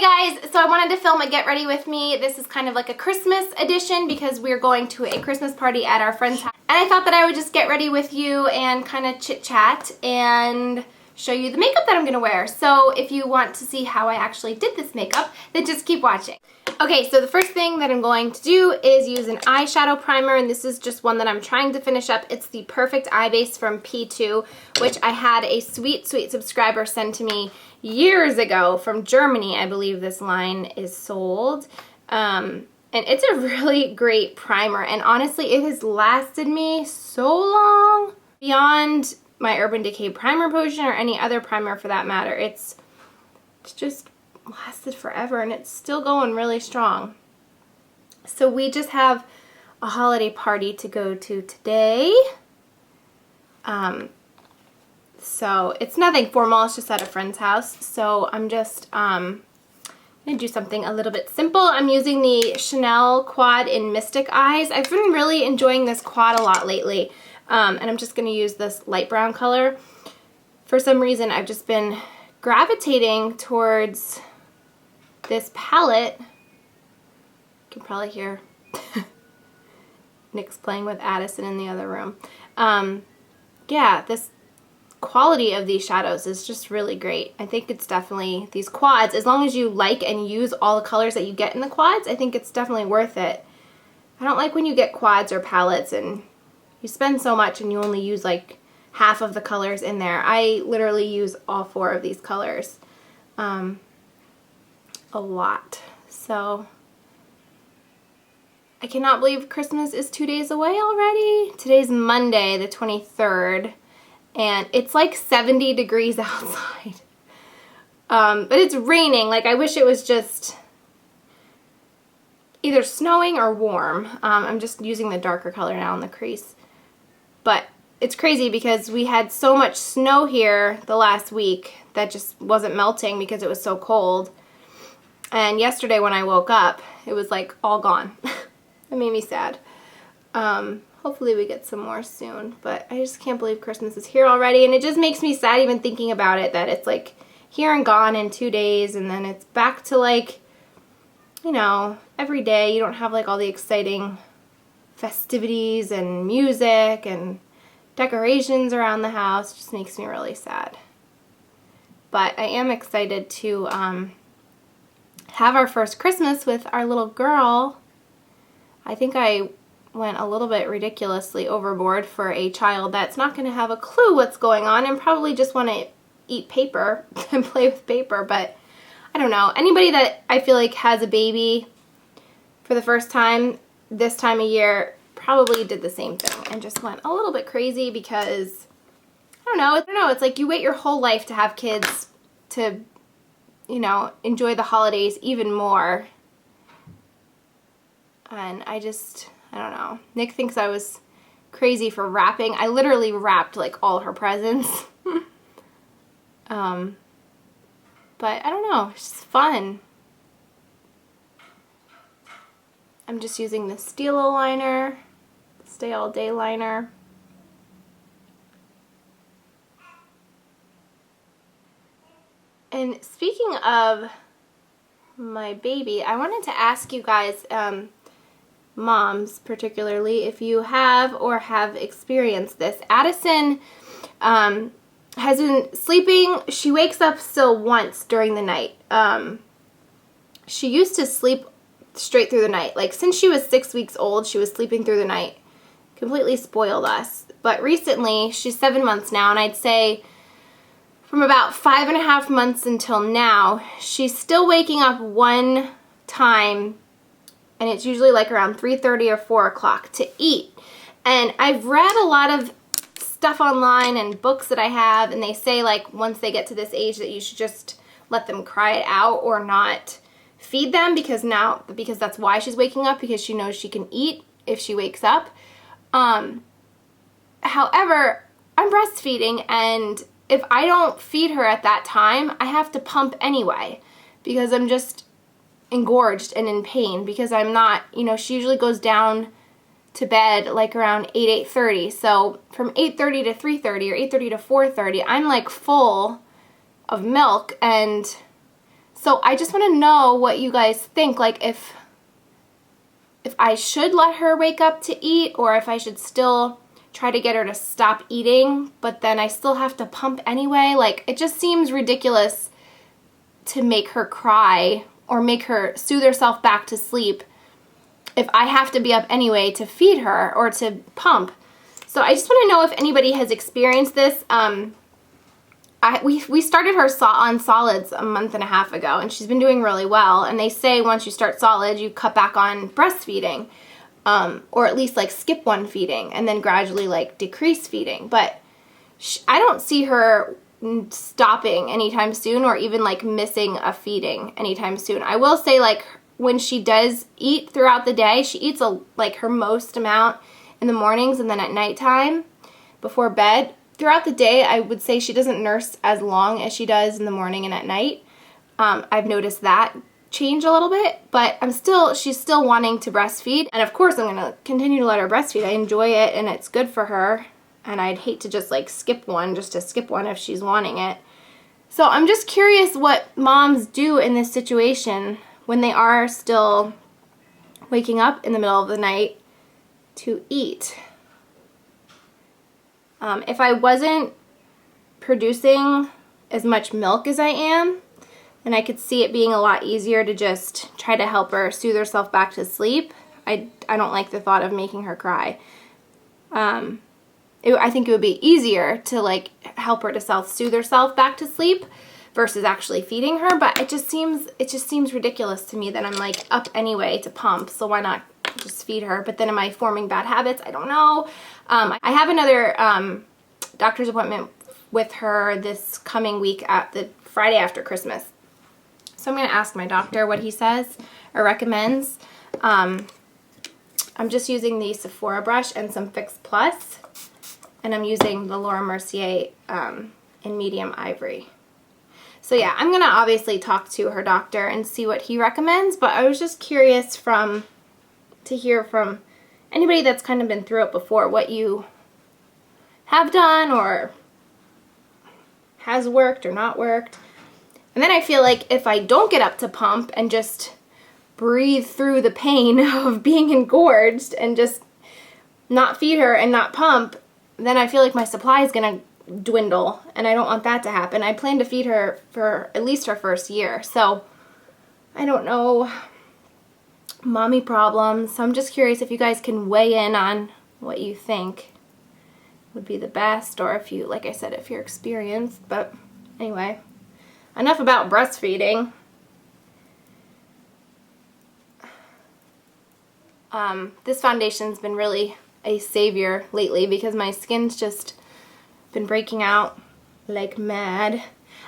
Hi guys, so I wanted to film a get ready with me. This is kind of like a Christmas edition because we're going to a Christmas party at our friend's house. And I thought that I would just get ready with you and kind of chit chat and show you the makeup that I'm gonna wear. So if you want to see how I actually did this makeup, then just keep watching. Okay, so the first thing that I'm going to do is use an eyeshadow primer, and this is just one that I'm trying to finish up. It's the Perfect Eye Base from P2, which I had a sweet subscriber send to me years ago from Germany. I believe this line is sold. And it's a really great primer, and honestly, it has lasted me so long. Beyond my Urban Decay Primer Potion or any other primer for that matter, it's just lasted forever, and it's still going really strong. So we just have a holiday party to go to today. So it's nothing formal, it's just at a friend's house. So I'm just gonna do something a little bit simple. I'm using the Chanel quad in Mystic Eyes. I've been really enjoying this quad a lot lately, and I'm just gonna use this light brown color. For some reason, I've just been gravitating towards this palette. You can probably hear Nick's playing with Addison in the other room. Yeah, this quality of these shadows is just really great. I think it's definitely, these quads, as long as you like and use all the colors that you get in the quads, I think it's definitely worth it. I don't like when you get quads or palettes and you spend so much and you only use like half of the colors in there. I literally use all 4 of these colors a lot. So I cannot believe Christmas is 2 days away already. Today's Monday, the 23rd, and it's like 70 degrees outside. But it's raining. Like, I wish it was just either snowing or warm. I'm just using the darker color now in the crease. But it's crazy because we had so much snow here the last week that just wasn't melting because it was so cold. And yesterday when I woke up, it was like all gone. It made me sad. Hopefully we get some more soon, but I just can't believe Christmas is here already, and it just makes me sad even thinking about it, that it's like here and gone in 2 days, and then it's back to like, you know, every day. You don't have like all the exciting festivities and music and decorations around the house. It just makes me really sad. But I am excited to have our first Christmas with our little girl. I think I went a little bit ridiculously overboard for a child that's not going to have a clue what's going on and probably just want to eat paper and play with paper. But I don't know. Anybody that I feel like has a baby for the first time this time of year probably did the same thing and just went a little bit crazy because, I don't know, it's like you wait your whole life to have kids to, you know, enjoy the holidays even more. And I don't know. Nick thinks I was crazy for wrapping. I literally wrapped like all her presents. But I don't know, it's just fun. I'm just using the Stilo liner, Stay All Day liner. And speaking of my baby, I wanted to ask you guys, moms particularly, if you have or have experienced this. Addison has been sleeping. She wakes up still once during the night. She used to sleep straight through the night. Like, since she was 6 weeks old, she was sleeping through the night. Completely spoiled us. But recently, she's 7 months now, and I'd say from about 5.5 months until now, she's still waking up one time, and it's usually like around 3:30 or 4 o'clock to eat. And I've read a lot of stuff online and books that I have, and they say like once they get to this age that you should just let them cry it out or not feed them because that's why she's waking up, because she knows she can eat if she wakes up. However, I'm breastfeeding, and if I don't feed her at that time, I have to pump anyway because I'm just engorged and in pain because I'm not, you know, she usually goes down to bed like around 8:30. So from 8:30 to 3:30 or 8:30 to 4:30, I'm like full of milk, and So I just want to know what you guys think, like if I should let her wake up to eat, or if I should still try to get her to stop eating, but then I still have to pump anyway. Like, it just seems ridiculous to make her cry or make her soothe herself back to sleep if I have to be up anyway to feed her or to pump. So I just want to know if anybody has experienced this. We started her on solids a month and a half ago, and she's been doing really well. And they say once you start solids, you cut back on breastfeeding, or at least like skip one feeding and then gradually like decrease feeding. But I don't see her stopping anytime soon, or even like missing a feeding anytime soon. I will say, like, when she does eat throughout the day, she eats like her most amount in the mornings and then at nighttime before bed. Throughout the day, I would say she doesn't nurse as long as she does in the morning and at night. I've noticed that change a little bit, but she's still wanting to breastfeed. And of course, I'm going to continue to let her breastfeed. I enjoy it and it's good for her. And I'd hate to just like skip one just to skip one if she's wanting it. So I'm just curious what moms do in this situation when they are still waking up in the middle of the night to eat. If I wasn't producing as much milk as I am, then I could see it being a lot easier to just try to help her soothe herself back to sleep. I don't like the thought of making her cry. I think it would be easier to like help her to soothe herself back to sleep versus actually feeding her, but it just seems ridiculous to me that I'm like up anyway to pump, so why not just feed her? But then am I forming bad habits? I don't know. I have another doctor's appointment with her this coming week at the Friday after Christmas. So I'm going to ask my doctor what he says or recommends. I'm just using the Sephora brush and some Fix Plus, and I'm using the Laura Mercier in medium ivory. So yeah, I'm going to obviously talk to her doctor and see what he recommends, but I was just curious to hear from anybody that's kind of been through it before, what you have done or has worked or not worked. And then I feel like if I don't get up to pump and just breathe through the pain of being engorged and just not feed her and not pump, then I feel like my supply is going to dwindle, and I don't want that to happen. I plan to feed her for at least her first year, so I don't know. Mommy problems. So I'm just curious if you guys can weigh in on what you think would be the best, or if you, like I said, if you're experienced. But anyway, enough about breastfeeding. This foundation's been really a savior lately because my skin's just been breaking out like mad.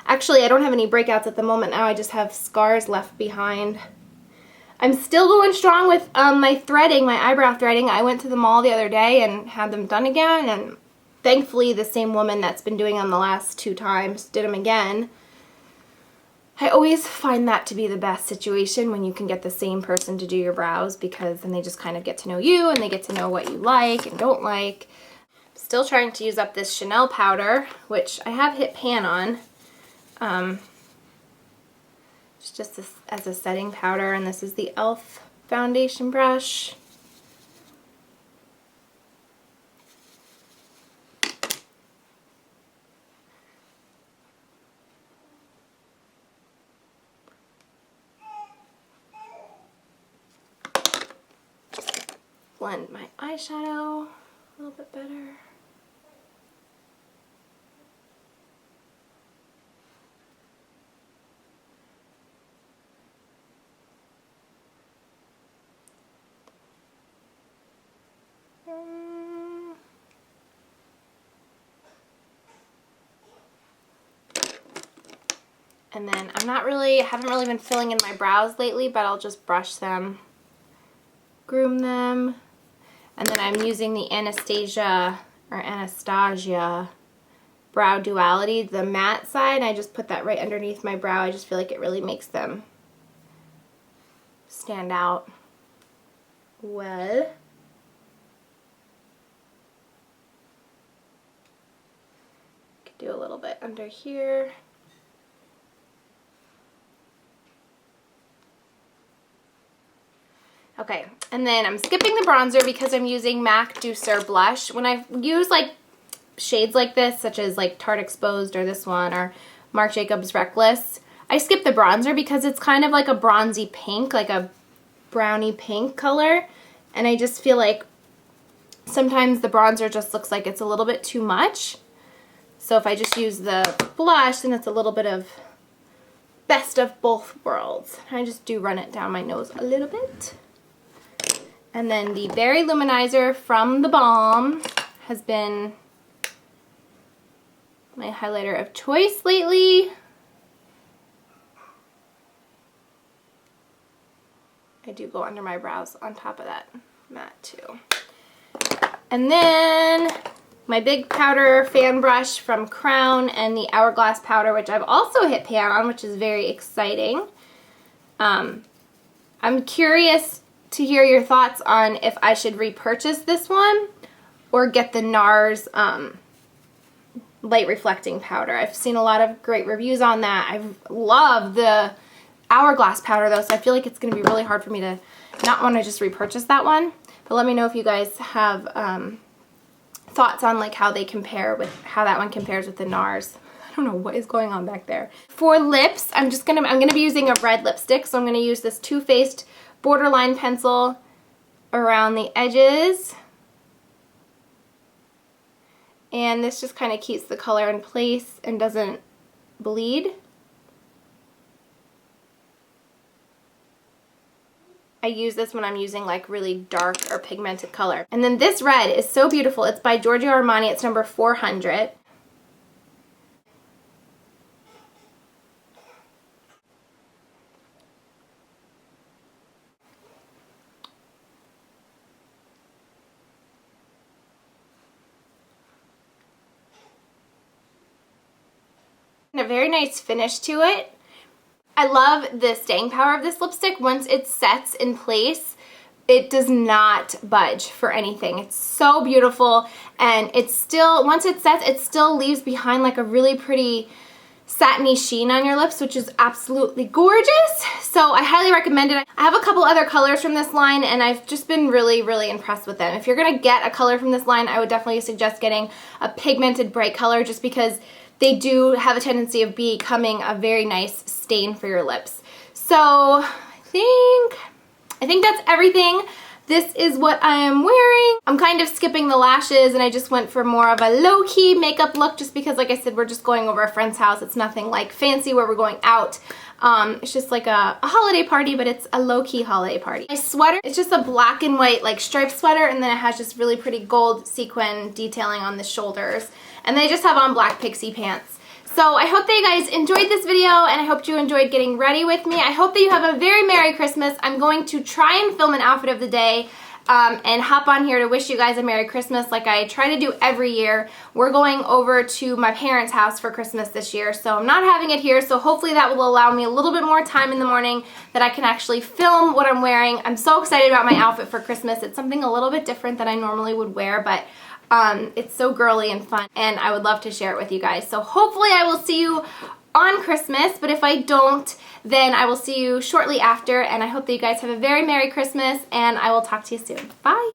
Actually, I don't have any breakouts at the moment now. I just have scars left behind. I'm still going strong with my threading, my eyebrow threading. I went to the mall the other day and had them done again, and thankfully the same woman that's been doing them the last 2 times did them again. I always find that to be the best situation when you can get the same person to do your brows, because then they just kind of get to know you and they get to know what you like and don't like. Still trying to use up this Chanel powder, which I have hit pan on. It's just this, as a setting powder, and this is the e.l.f. foundation brush. Blend my eyeshadow a little bit better. And then haven't really been filling in my brows lately, but I'll just brush them, groom them. And then I'm using the Anastasia Brow Duality, the matte side. I just put that right underneath my brow. I just feel like it really makes them stand out well. Could do a little bit under here. Okay, and then I'm skipping the bronzer because I'm using MAC Dew Sur blush. When I use like shades like this, such as like Tarte Exposed or this one or Marc Jacobs Reckless, I skip the bronzer because it's kind of like a bronzy pink, like a brownie pink color, and I just feel like sometimes the bronzer just looks like it's a little bit too much. So if I just use the blush, then it's a little bit of best of both worlds. I just do run it down my nose a little bit. And then the Berry Luminizer from The Balm has been my highlighter of choice lately. I do go under my brows on top of that matte too. And then my big powder fan brush from Crown and the Hourglass powder, which I've also hit pan on, which is very exciting. I'm curious to hear your thoughts on if I should repurchase this one or get the NARS light reflecting powder. I've seen a lot of great reviews on that. I love the Hourglass powder though, so I feel like it's going to be really hard for me to not want to just repurchase that one. But let me know if you guys have thoughts on like how they compare with, how that one compares with the NARS. I don't know what is going on back there. For lips, I'm gonna be using a red lipstick, so I'm gonna use this Too Faced Borderline pencil around the edges. And this just kind of keeps the color in place and doesn't bleed. I use this when I'm using like really dark or pigmented color. And then this red is so beautiful. It's by Giorgio Armani. It's number 400. And a very nice finish to it. I love the staying power of this lipstick. Once it sets in place, it does not budge for anything. It's so beautiful, and it's still, once it sets, it still leaves behind like a really pretty satiny sheen on your lips, which is absolutely gorgeous. So I highly recommend it. I have a couple other colors from this line, and I've just been really, really impressed with them. If you're gonna get a color from this line, I would definitely suggest getting a pigmented bright color, just because they do have a tendency of becoming a very nice stain for your lips. So I think that's everything. This is what I am wearing. I'm kind of skipping the lashes, and I just went for more of a low-key makeup look just because, like I said, we're just going over a friend's house. It's nothing like fancy where we're going out. It's just like a holiday party, but it's a low-key holiday party. My sweater, it's just a black and white like striped sweater, and then it has just really pretty gold sequin detailing on the shoulders. And then I just have on black pixie pants. So I hope that you guys enjoyed this video, and I hope you enjoyed getting ready with me. I hope that you have a very Merry Christmas. I'm going to try and film an outfit of the day and hop on here to wish you guys a Merry Christmas like I try to do every year. We're going over to my parents' house for Christmas this year, so I'm not having it here, so hopefully that will allow me a little bit more time in the morning that I can actually film what I'm wearing. I'm so excited about my outfit for Christmas. It's something a little bit different than I normally would wear, but it's so girly and fun, and I would love to share it with you guys. So hopefully I will see you on Christmas, but if I don't, then I will see you shortly after, and I hope that you guys have a very Merry Christmas, and I will talk to you soon. Bye!